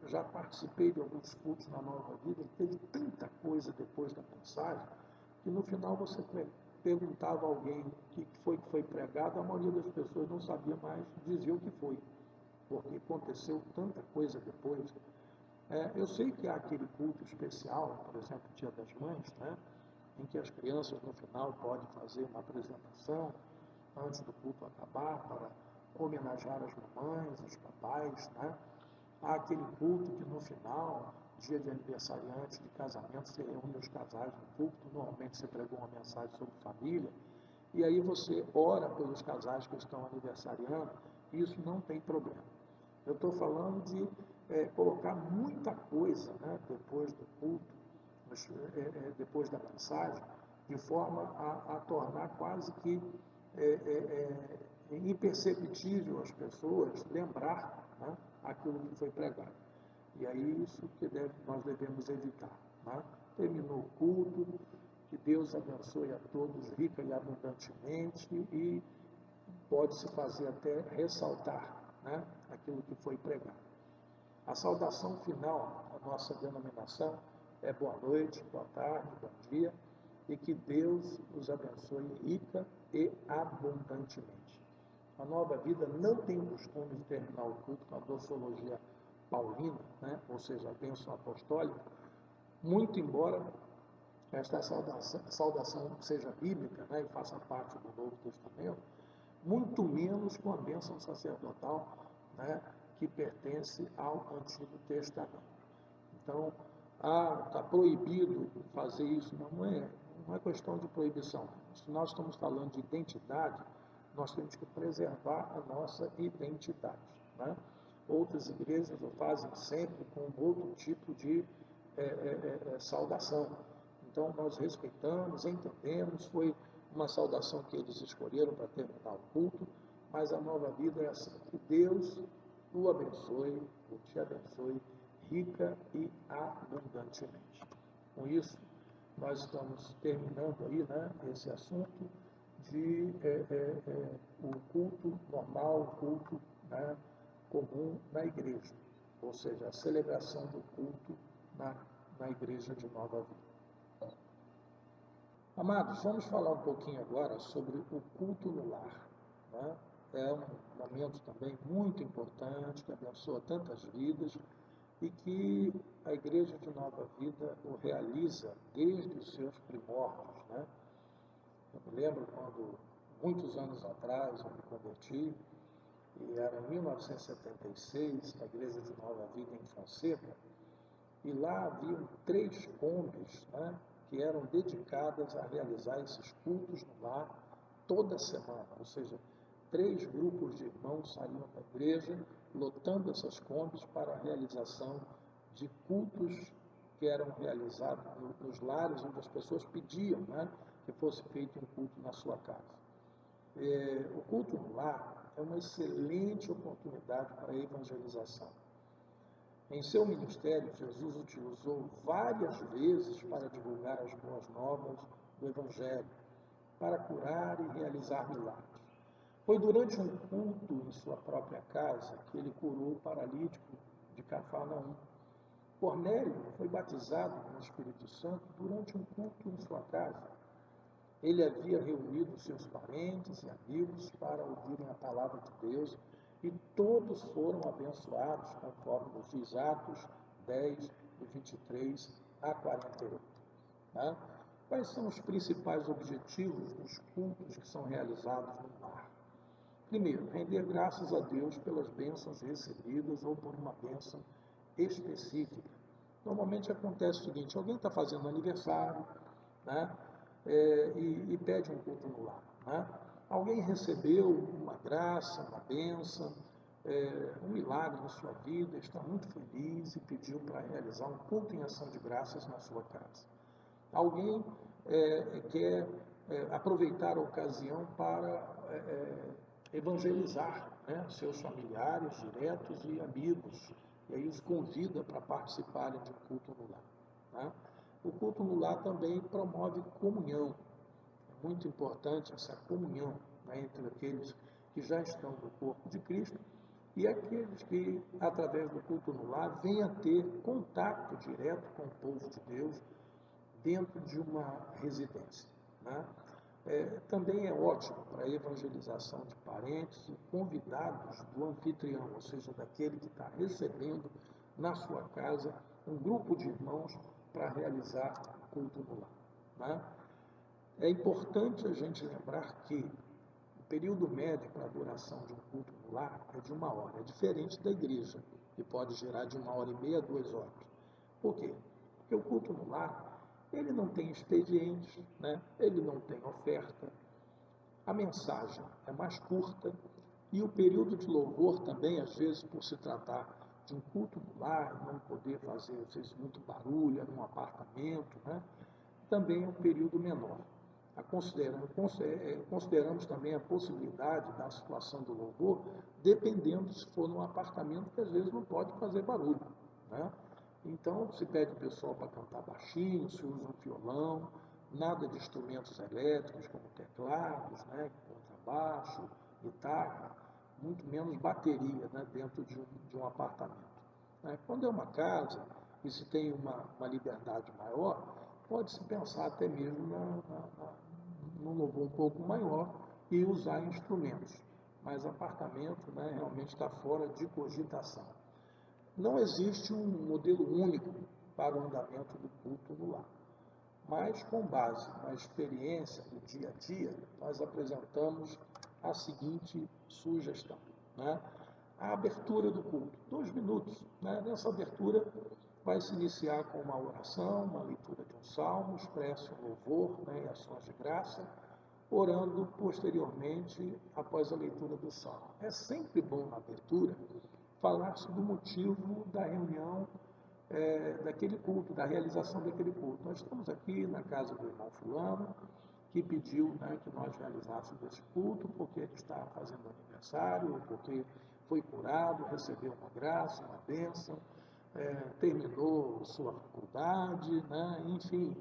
já participei de alguns cultos na Nova Vida, teve tanta coisa depois da mensagem, que no final você perguntava a alguém o que foi pregado, a maioria das pessoas não sabia mais dizer o que foi, porque aconteceu tanta coisa depois. Eu sei que há aquele culto especial, por exemplo, Dia das Mães, né, em que as crianças no final podem fazer uma apresentação antes do culto acabar para homenagear as mamães, os papais, né? Há aquele culto que no final, dia de aniversariante, de casamento, se reúne os casais no culto, normalmente você pregou uma mensagem sobre família, e aí você ora pelos casais que estão aniversariando, e isso não tem problema. Eu estou falando de colocar muita coisa, né, depois do culto, depois da mensagem, de forma a tornar quase que imperceptível às pessoas lembrar, né, aquilo que foi pregado. E aí isso que nós devemos evitar, né? Terminou o culto, que Deus abençoe a todos rica e abundantemente e pode-se fazer até ressaltar, né, aquilo que foi pregado. A saudação final da nossa denominação é boa noite, boa tarde, bom dia, e que Deus os abençoe rica e abundantemente. A Nova Vida não tem o costume de terminar o culto com a doxologia paulina, né, ou seja, a bênção apostólica, muito embora esta saudação seja bíblica, né, e faça parte do Novo Testamento, muito menos com a bênção sacerdotal, né, que pertence ao Antigo Testamento. Então, está proibido fazer isso, não é questão de proibição. Se nós estamos falando de identidade, nós temos que preservar a nossa identidade, né? Outras igrejas o fazem sempre com outro tipo de saudação. Então, nós respeitamos, entendemos, foi uma saudação que eles escolheram para terminar o culto, mas a Nova Vida é assim, que Deus o abençoe, o te abençoe, rica e abundantemente. Com isso, nós estamos terminando aí, né, esse assunto de o culto normal, o culto, né, comum na igreja, ou seja, a celebração do culto na igreja de Nova Vida. Amados, vamos falar um pouquinho agora sobre o culto no lar, né? É um momento também muito importante, que abençoa tantas vidas e que a Igreja de Nova Vida o realiza desde os seus primórdios, né? Eu me lembro quando, muitos anos atrás, eu me converti, e era em 1976, na Igreja de Nova Vida em Fonseca, e lá haviam 3 combis, né, que eram dedicadas a realizar esses cultos no lar toda semana, ou seja, 3 grupos de irmãos saíam da igreja, lotando essas combis para a realização de cultos que eram realizados nos lares onde as pessoas pediam, né, que fosse feito um culto na sua casa. O culto no lar é uma excelente oportunidade para a evangelização. Em seu ministério, Jesus utilizou várias vezes para divulgar as boas novas do Evangelho, para curar e realizar milagres. Foi durante um culto em sua própria casa que ele curou o paralítico de Cafarnaum. Cornélio foi batizado com o Espírito Santo durante um culto em sua casa. Ele havia reunido seus parentes e amigos para ouvirem a palavra de Deus e todos foram abençoados, conforme nos diz Atos 10, de 23 a 48. Né? Quais são os principais objetivos dos cultos que são realizados no lar? Primeiro, render graças a Deus pelas bênçãos recebidas ou por uma bênção específica. Normalmente acontece o seguinte: alguém está fazendo aniversário, né, e pede um culto no lar. Né? Alguém recebeu uma graça, uma bênção, um milagre na sua vida, está muito feliz e pediu para realizar um culto em ação de graças na sua casa. Alguém quer aproveitar a ocasião para evangelizar, né, seus familiares diretos e amigos, e aí os convida para participarem de um culto no lar. Né? O culto no lar também promove comunhão. É muito importante essa comunhão, né, entre aqueles que já estão no corpo de Cristo e aqueles que, através do culto no lar, vêm a ter contato direto com o povo de Deus dentro de uma residência. Né? Também é ótimo para a evangelização de parentes e convidados do anfitrião, ou seja, daquele que está recebendo na sua casa um grupo de irmãos para realizar culto no lar. Né? É importante a gente lembrar que o período médio para a duração de um culto no lar é de 1 hora. É diferente da igreja, que pode gerar de 1h30 a 2 horas. Por quê? Porque o culto no lar, ele não tem expediente, né? Ele não tem oferta, a mensagem é mais curta e o período de louvor também, às vezes, por se tratar de um culto no lar, não poder fazer, às vezes, muito barulho num apartamento, né? Também é um período menor. Consideramos também a possibilidade da situação do louvor, dependendo se for num apartamento que às vezes não pode fazer barulho. Né? Então, se pede o pessoal para cantar baixinho, se usa um violão, nada de instrumentos elétricos como teclados, né, contrabaixo, guitarra, muito menos bateria, né, dentro de um apartamento. Né? Quando é uma casa e se tem uma liberdade maior, pode-se pensar até mesmo num louvor um pouco maior e usar instrumentos. Mas apartamento, né, realmente está fora de cogitação. Não existe um modelo único para o andamento do culto no lar. Mas, com base na experiência do dia a dia, nós apresentamos a seguinte sugestão. Né? A abertura do culto, 2 minutos. Né? Nessa abertura, vai se iniciar com uma oração, uma leitura de um salmo, expresso um louvor, né, e ações de graça, orando posteriormente após a leitura do salmo. É sempre bom na abertura falar-se do motivo da reunião, daquele culto, da realização daquele culto. Nós estamos aqui na casa do irmão fulano, que pediu, né, que nós realizássemos esse culto porque ele está fazendo aniversário, ou porque foi curado, recebeu uma graça, uma bênção, terminou sua faculdade, né, enfim,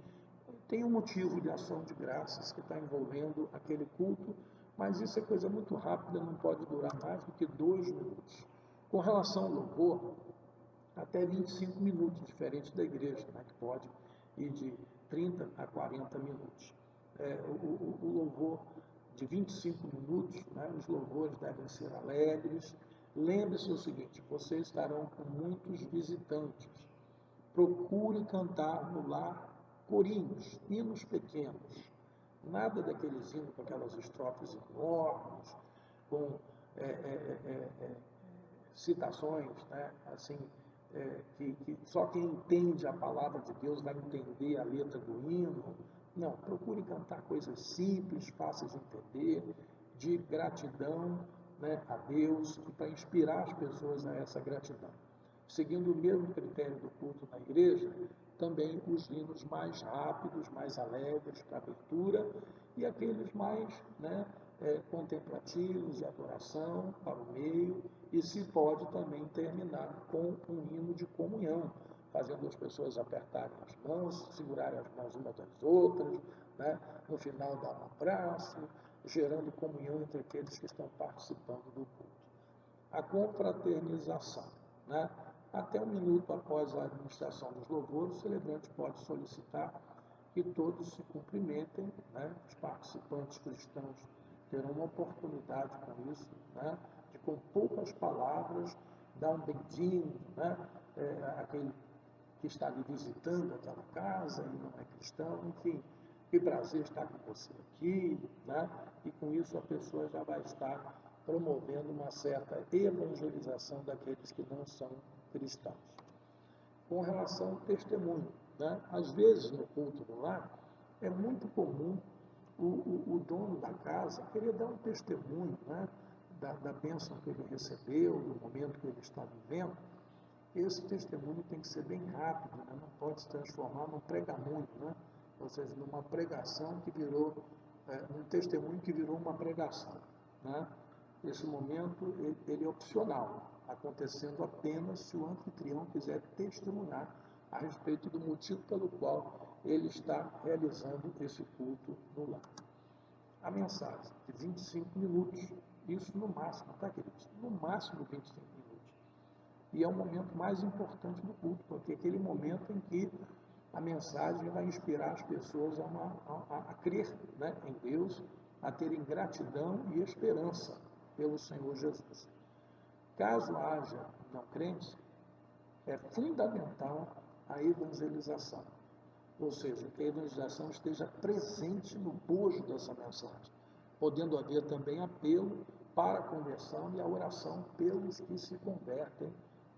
tem um motivo de ação de graças que está envolvendo aquele culto, mas isso é coisa muito rápida, não pode durar mais do que 2 minutos. Com relação ao louvor, até 25 minutos, diferente da igreja, né, que pode ir de 30 a 40 minutos. O louvor de 25 minutos, né, os louvores devem ser alegres. Lembre-se o seguinte: vocês estarão com muitos visitantes. Procure cantar no lar corinhos, hinos pequenos. Nada daqueles hinos com aquelas estrofes enormes, com citações, né, assim, que só quem entende a palavra de Deus vai entender a letra do hino. Não, procure cantar coisas simples, fáceis de entender, de gratidão, né, a Deus, e para inspirar as pessoas a essa gratidão. Seguindo o mesmo critério do culto na igreja, também os hinos mais rápidos, mais alegres para abertura, e aqueles mais, né, contemplativos, de adoração para o meio, e se pode também terminar com um hino de comunhão, fazendo as pessoas apertarem as mãos, segurarem as mãos umas das outras, né, no final dar um abraço, gerando comunhão entre aqueles que estão participando do culto. A confraternização, né? Até um minuto após a administração dos louvores, o celebrante pode solicitar que todos se cumprimentem, né? Os participantes cristãos terão uma oportunidade com isso, né? De com poucas palavras dar um bem-vindo, né? Aquele que está ali visitando aquela casa e não é cristão, enfim, que prazer estar com você aqui, né? E com isso a pessoa já vai estar promovendo uma certa evangelização daqueles que não são cristãos. Com relação ao testemunho, né? Às vezes no culto do lar é muito comum o dono da casa querer dar um testemunho, né? Da bênção que ele recebeu, do momento que ele está vivendo. Esse testemunho tem que ser bem rápido, né? Não pode se transformar num pregamunho, né? Ou seja, numa pregação que virou, um testemunho que virou uma pregação, né? Esse momento ele é opcional, acontecendo apenas se o anfitrião quiser testemunhar a respeito do motivo pelo qual ele está realizando esse culto no lar. A mensagem de 25 minutos, isso no máximo, tá, queridos? No máximo 25 minutos. E é o momento mais importante do culto, porque é aquele momento em que a mensagem vai inspirar as pessoas a crer, né, em Deus, a terem gratidão e esperança pelo Senhor Jesus. Caso haja não crentes, é fundamental a evangelização, ou seja, que a evangelização esteja presente no bojo dessa mensagem, podendo haver também apelo para a conversão e a oração pelos que se convertem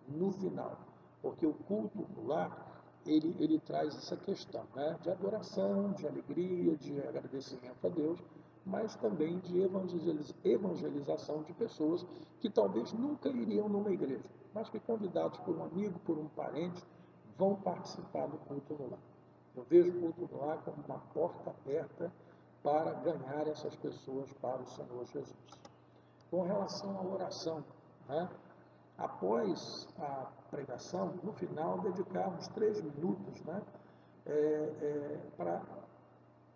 no final, porque o culto no lar, ele traz essa questão, né, de adoração, de alegria, de agradecimento a Deus, mas também de evangelização de pessoas que talvez nunca iriam numa igreja, mas que convidados por um amigo, por um parente, vão participar do culto no lar. Eu vejo o culto no lar como uma porta aberta para ganhar essas pessoas para o Senhor Jesus. Com relação à oração, né? Após a pregação, no final, dedicarmos 3 minutos, né, para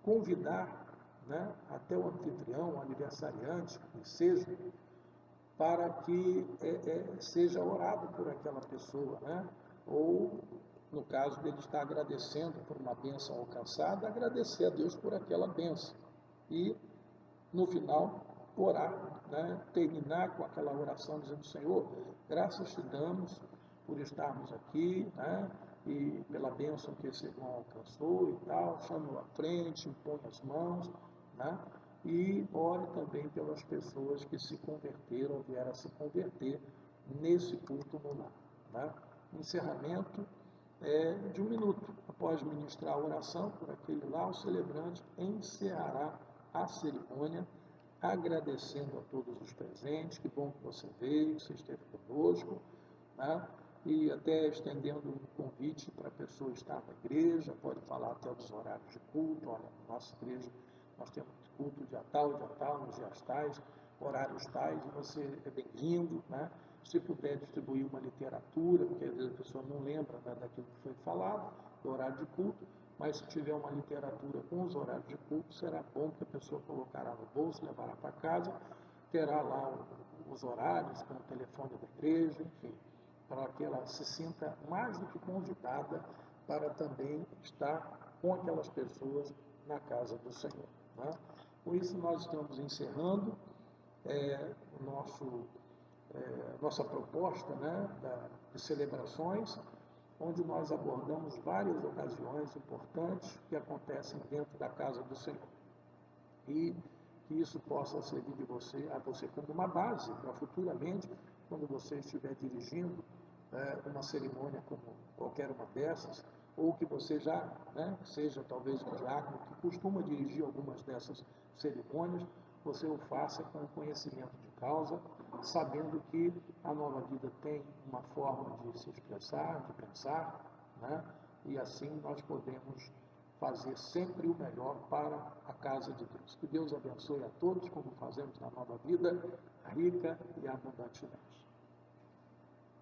convidar, né, até o anfitrião, o aniversariante, que seja, para que seja orado por aquela pessoa, né? Ou, no caso dele estar agradecendo por uma bênção alcançada, agradecer a Deus por aquela bênção. E, no final, orar, né? Terminar com aquela oração dizendo: Senhor, graças te damos por estarmos aqui, né? E pela bênção que esse irmão alcançou e tal, chame-o à frente, impõe as mãos, né? E ore também pelas pessoas que se converteram, vieram a se converter nesse culto no lar, né? Encerramento de 1 minuto. Após ministrar a oração por aquele lá, o celebrante encerrará a cerimônia agradecendo a todos os presentes. Que bom que você veio, que você esteve conosco, né? E até estendendo um convite para a pessoa estar na igreja, pode falar até dos horários de culto. Olha, na nossa igreja nós temos culto dia tal, nos dias tais, horários tais, e você é bem-vindo, né? Se puder distribuir uma literatura, porque às vezes a pessoa não lembra, né, daquilo que foi falado, do horário de culto, mas se tiver uma literatura com os horários de culto, será bom que a pessoa colocará no bolso, levará para casa, terá lá os horários com o telefone da igreja, enfim, para que ela se sinta mais do que convidada para também estar com aquelas pessoas na casa do Senhor, né? Com isso nós estamos encerrando nossa proposta, né, de celebrações, onde nós abordamos várias ocasiões importantes que acontecem dentro da casa do Senhor. E que isso possa servir a você como uma base para futuramente, quando você estiver dirigindo uma cerimônia como qualquer uma dessas, ou que você já seja talvez um diácono que costuma dirigir algumas dessas cerimônias, você o faça com conhecimento de causa, sabendo que a nova vida tem uma forma de se expressar, de pensar, e assim nós podemos fazer sempre o melhor para a casa de Deus. Que Deus abençoe a todos, como fazemos na nova vida, rica e abundantemente.